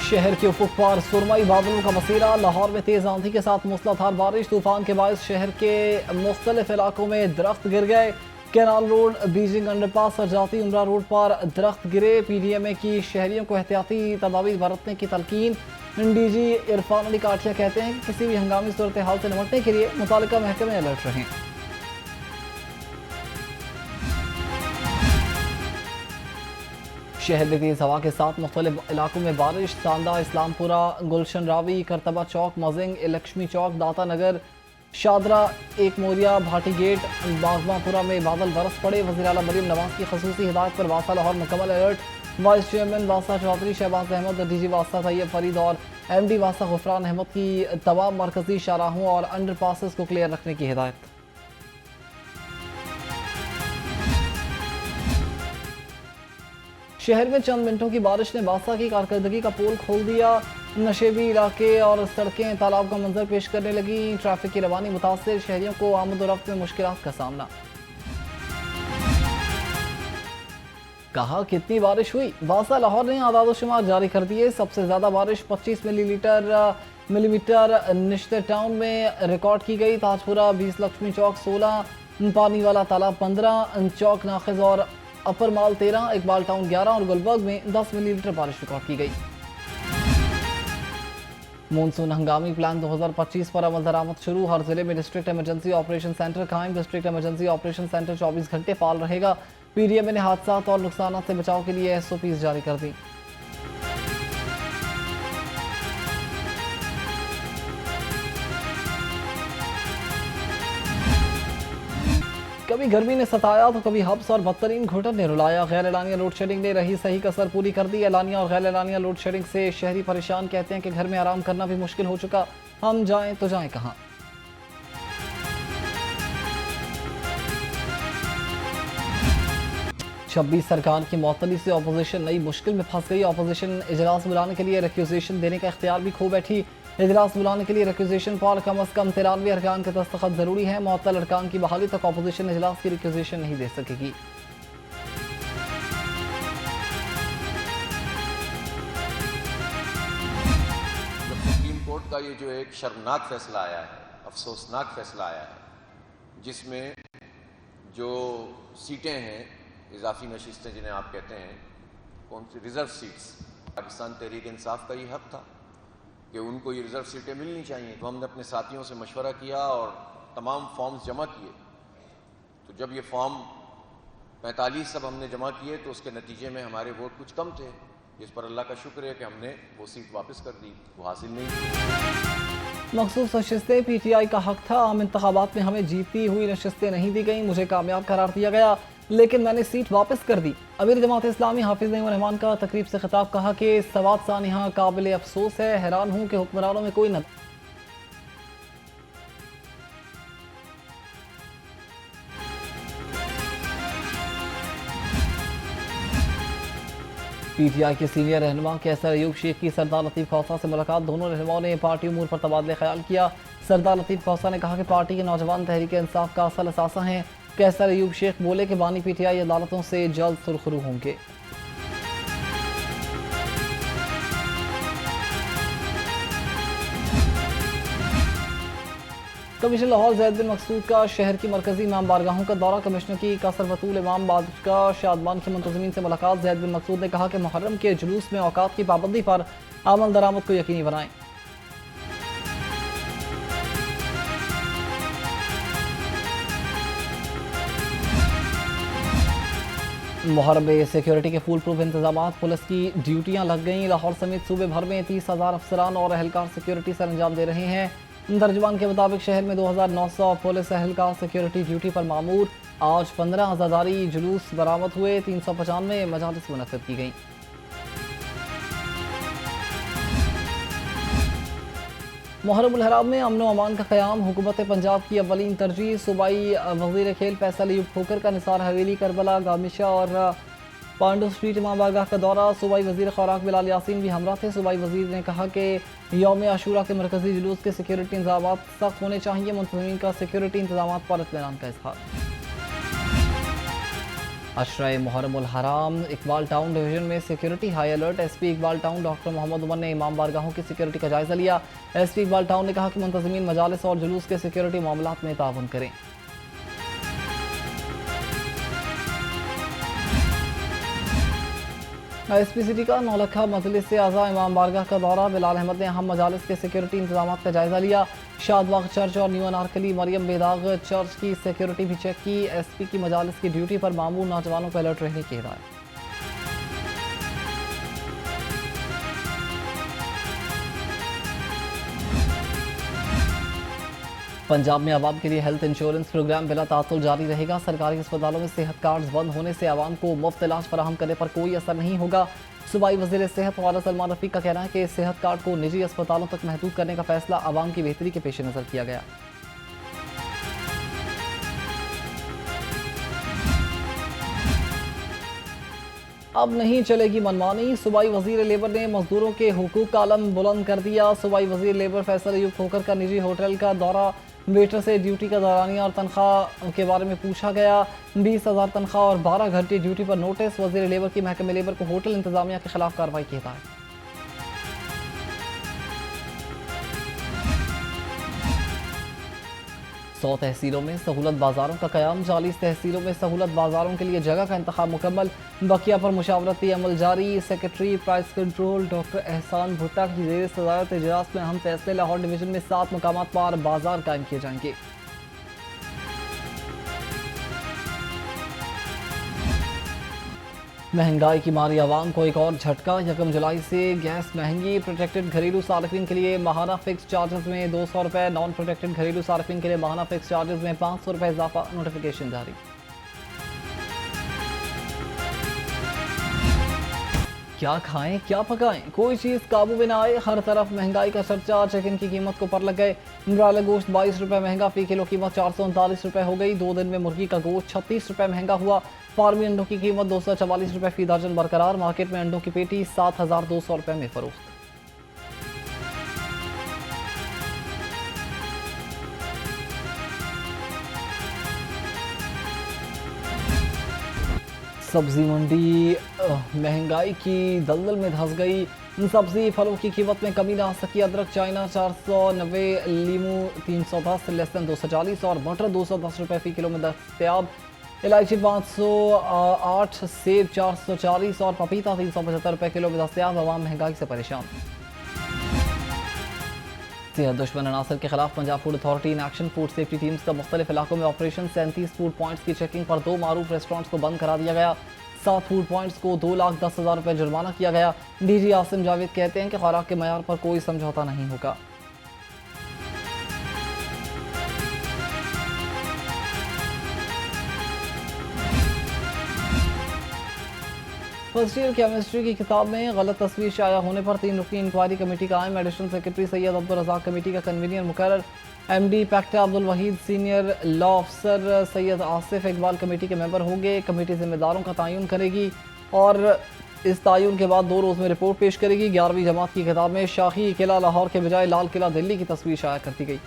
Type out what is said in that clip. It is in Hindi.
शहर के उफुक पर सुरमई बादलों का बसेरा। लाहौर में तेज आंधी के साथ मूसलाधार बारिश। तूफान के बायस शहर के मुख्तलिफ इलाकों में दरख्त गिर गए। कैनाल रोड, बीजिंग अंडरपास और जाती उमरा रोड पर दरख्त गिरे। PDMA की शहरियों को एहतियाती तदाबीर बरतने की तलकीन। DG इरफान अली काठिया कहते हैं कि किसी भी हंगामी सूरत हाल से निपटने के लिए मुतालिका महकमे अलर्ट रहें। शहर में तेज हवा के साथ मुख्तलिफ इलाकों में बारिश। सांदा, इस्लामपुरा, गुलशन रावी, करतबा चौक, मजिंग, लक्ष्मी चौक, दाता नगर, शादरा, एक मोरिया, भाटी गेट, बागमापुरा में बादल बरस पड़े। वज़ीर आला मरीम नवाज की खसूसी हिदायत पर वासा लाहौर मुकम्मल अलर्ट। वाइस चेयरमैन वासा चौधरी शहबाज अहमद, DG वासा तैयब फरीद और MD वासा गुफरान अहमद की तमाम मरकजी शाहराहों और अंडर पासिस को क्लियर रखने की हिदायत। शहर में चंद मिनटों की बारिश ने वासा की कारकर्दगी का पोल खोल दिया। नशेबी इलाके और सड़कें तालाब का मंजर पेश करने लगी। ट्रैफिक की रवानी मुतासिर, शहरियों को आमद-ओ-रफ्त में मुश्किलात का सामना। कहा कितनी बारिश हुई, वासा लाहौर ने आदाद-ओ-शुमार जारी कर दिए। सबसे ज्यादा बारिश 25 मिलीमीटर निश्तर टाउन में रिकॉर्ड की गई। ताजपुरा 20, लक्ष्मी चौक 16, पानी वाला तालाब 15, चौक नाखिज और अपर माल 13, इकबाल टाउन 11 और गुलबर्ग में 10 मिलीमीटर बारिश रिकॉर्ड की गई। मॉनसून हंगामी प्लान 2025 पर अमल दरामद शुरू। हर जिले में डिस्ट्रिक्ट इमरजेंसी ऑपरेशन सेंटर कायम। डिस्ट्रिक्ट इमरजेंसी ऑपरेशन सेंटर 24 घंटे फाल रहेगा। PDMA ने हादसा और नुकसान से बचाव के लिए SOPs जारी कर दी। कभी गर्मी ने सताया तो कभी हब्स और बदतरीन घुटन ने रुलाया। गैर एलानिया लोड शेडिंग ने रही सही कसर पूरी कर दी। एलानिया और गैर एलानिया लोड शेडिंग से शहरी परेशान, कहते हैं कि घर में आराम करना भी मुश्किल हो चुका। हम जाएं तो जाएं कहां। छब्बीस सरकार की मौतली से अपोजिशन नई मुश्किल में फंस गई। अपोजिशन इजलास बुलाने के लिए रिक्यूजेशन देने का इख्तियार भी खो बैठी। इजलास बुलाने के लिए रिक्यूजेशन पर कम अज कम 93 अरकान के दस्तखत जरूरी है। मुअत्तल अरकान की बहाली तक अपोजिशन इजलास की रिक्यूजेशन नहीं दे सकेगी। सुप्रीम कोर्ट का ये जो एक शर्मनाक फैसला आया है, अफसोसनाक फैसला आया है, जिसमें जो सीटें हैं, इजाफी नशिस्तें जिन्हें आप कहते हैं, कौन सी रिजर्व सीट्स, पाकिस्तान तहरीक इंसाफ का ये हक था कि उनको ये रिजर्व सीटें मिलनी चाहिए। तो हमने अपने साथियों से मशवरा किया और तमाम फॉर्म्स जमा किए। तो जब ये फॉर्म 45 सब हमने जमा किए तो उसके नतीजे में हमारे वोट कुछ कम थे, जिस पर अल्लाह का शुक्र है कि हमने वो सीट वापस कर दी, वो हासिल नहीं की। मखसूस नशिस्तें PTI का हक था। आम इंतखाबात में हमें जीती हुई नशिस्तें नहीं दी गई। मुझे कामयाब करार दिया गया, लेकिन मैंने सीट वापस कर दी। अमीर जमात इस्लामी हाफिज नईम रहमान का तकरीब से खिताब, कहा कि सवाद सानिहा काबिल अफसोस है। हैरान हूं कि हुक्मरानों में कोई न PTI के सीनियर रहनुमा कैसर अयूब शेख की सरदार लतीफ़ खौसा से मुलाकात। दोनों रहनुमाओं ने पार्टी उमूर पर तबादले ख्याल किया। सरदार लतीफ़ खौसा ने कहा कि पार्टी के नौजवान तहरीक इंसाफ का असल असासा हैं। कैसर अयूब शेख बोले कि बानी PTI अदालतों से जल्द सुरखरू होंगे। कमिश्नर लाहौर ज़ैद बिन मकसूद का शहर की मरकजी इमाम बारगाहों का दौरा। कमिश्नर की कसर बतूल इमाम बादशाह शादमान के मुंतज़मीन से मुलाकात। ज़ैद बिन मकसूद ने कहा कि मुहर्रम के जुलूस में औकात की पाबंदी पर अमल दरामद को यकीनी बनाएं। मुहर्रम में सिक्योरिटी के फुल प्रूफ इंतजाम। पुलिस की ड्यूटियां लग गईं। लाहौर समेत सूबे भर में 30,000 अफसरान और एहलकार सिक्योरिटी सर अंजाम दे रहे हैं। तर्जुमान के मुताबिक शहर में 2,900 पुलिस एहलकार सिक्योरिटी ड्यूटी पर मामूर। आज 15 आज़ादारी जुलूस बरामद हुए। 395 मजालिस मुनक़्क़िद की गई। मुहर्रम उल हराम में अमन व अमान का क़याम हुकूमत पंजाब की अव्वलीन तरजीह। सूबाई वज़ीर खेल फैसल अयूब खोकर का निसार हवेली, करबला, गामिशा और पांडू स्ट्रीट इमाम बारगाह का दौरा। सूबाई वज़ीर खुराक बिलाल यासीन भी हमरा थे। सूबाई वज़ीर ने कहा कि यौम आशूरा के मरकजी जुलूस के सिक्योरिटी इंतजाम सख्त होने चाहिए। मुंतज़मीन का सिक्योरिटी इंतजाम पर इत्मीनान का इज़हार। अशरा मुहर्रमुल हराम इकबाल टाउन डिवीजन में security high alert. SP Iqbal town doctor Mohammad Umar ने इमाम बारगाहों की सिक्योरिटी का जायजा लिया। एसपी इकबाल टाउन ने कहा कि मुंतज़मीन मजालिस और जुलूस के सिक्योरिटी मामलात में ताउन करें। एसपी सिटी का नौलखा मजलिस से आज़ा इमाम बारगाह का दौरा। बिलाल अहमद ने अहम मजालिस के सिक्योरिटी इंतजाम का जायजा लिया। शादबाग चर्च और न्यू अनारकली मरियम बेदाग चर्च की सिक्योरिटी भी चेक की। एसपी की मजालिस की ड्यूटी पर मामूर नौजवानों को अलर्ट रहने की हिदायत। पंजाब में आवाम के लिए हेल्थ इंश्योरेंस प्रोग्राम बिला तातुल जारी रहेगा। सरकारी अस्पतालों में सेहत कार्ड बंद होने से आवाम को मुफ्त इलाज फराहम करने पर कोई असर नहीं होगा। सूबाई वज़ीर सेहत वाला सलमान रफीक का कहना है कि सेहत कार्ड को निजी अस्पतालों तक महदूद करने का फैसला आवाम की बेहतरी के पेश नज़र किया गया। अब नहीं चलेगी मनमानी। सूबाई वजीर लेबर ने मजदूरों के हुकूक का अलम बुलंद कर दिया। सूबाई वजीर लेबर फैसल अयूब खोकर का निजी होटल का दौरा। वेटर से ड्यूटी का दौरानिया और तनख्वाह के बारे में पूछा गया। 20,000 तनख्वाह और 12 घंटे ड्यूटी पर नोटिस। वजीर लेबर की महकमे लेबर को होटल इंतजामिया के खिलाफ कार्रवाई की हिदायत। 100 तहसीलों में सहूलत बाजारों का क़याम। 40 तहसीलों में सहूलत बाजारों के लिए जगह का इंतखाब मुकम्मल। बकिया पर मुशावरती अमल जारी। सेक्रेटरी प्राइस कंट्रोल डॉक्टर एहसान भुट्टा की ज़ेर सदारत इजलास में अहम फैसले। लाहौर डिवीजन में 7 मकामात पर बाजार कायम किए जाएंगे। महंगाई की मारी आवाम को एक और झटका। 1 जुलाई से गैस महंगी। प्रोटेक्टेड घरेलू सार्फिन के लिए माहाना फिक्स चार्जेस में 200 रुपये। नॉन प्रोटेक्टेड घरेलू सार्फिन के लिए माहाना फिक्स चार्जेस में 500 रुपये इजाफा। नोटिफिकेशन जारी। क्या खाएं क्या पकाएं, कोई चीज़ काबू में ना आए। हर तरफ महंगाई का चर्चा। चिकन की कीमत को पर लग गए। ब्रायलर गोश्त 22 रुपये महंगा। फी किलो कीमत 439 रुपये हो गई। 2 दिन में मुर्गी का गोश्त 36 रुपये महंगा हुआ। फार्मी अंडों की कीमत 244 रुपये फी दर्जन बरकरार। मार्केट में अंडों की पेटी 7,200 रुपये में फरोख्त। सब्जी मंडी महंगाई की दलदल में धंस गई। सब्जी फलों की कीमत में कमी ना आ सकी। अदरक चाइना 490, लीमू 310, लहसुन 240 और मटर 210 रुपये फी किलो में दस्तयाब। इलायची 508, सेब 440 और पपीता 375 रुपये किलो में दस्तयाब। आवाम महंगाई से परेशान। सेहत दुश्मन अनासर के खिलाफ Punjab food authority in action. Food safety teams का मुख्तलिफ इलाकों में ऑपरेशन। 37 फूड पॉइंट्स की चेकिंग पर 2 मारूफ रेस्टोरेंट्स को बंद करा दिया गया। 7 फूड पॉइंट्स को 2,10,000 रुपये जुर्माना किया गया। डीजी आसिम जावेद कहते हैं कि खुराक के मयार पर कोई समझौता नहीं होगा। फर्स्ट ईयर केमिस्ट्री की किताब में गलत तस्वीर शाया होने पर 3 रुकनी इंक्वायरी कमेटी का कायम। Additional secretary Syed Abdul Razzaq committee का कन्वीनियर मुकर्रर। एमडी पैक्टा अब्दुल वहीद सीनियर लॉ अफसर सैयद आसिफ इकबाल कमेटी के मेंबर होंगे। कमेटी जिम्मेदारों का तयन करेगी और इस तयन के बाद 2 रोज़ में रिपोर्ट पेश करेगी। 11वीं जमात की किताब में शाही किला लाहौर के बजाय लाल किला दिल्ली की तस्वीर शाया करती गई।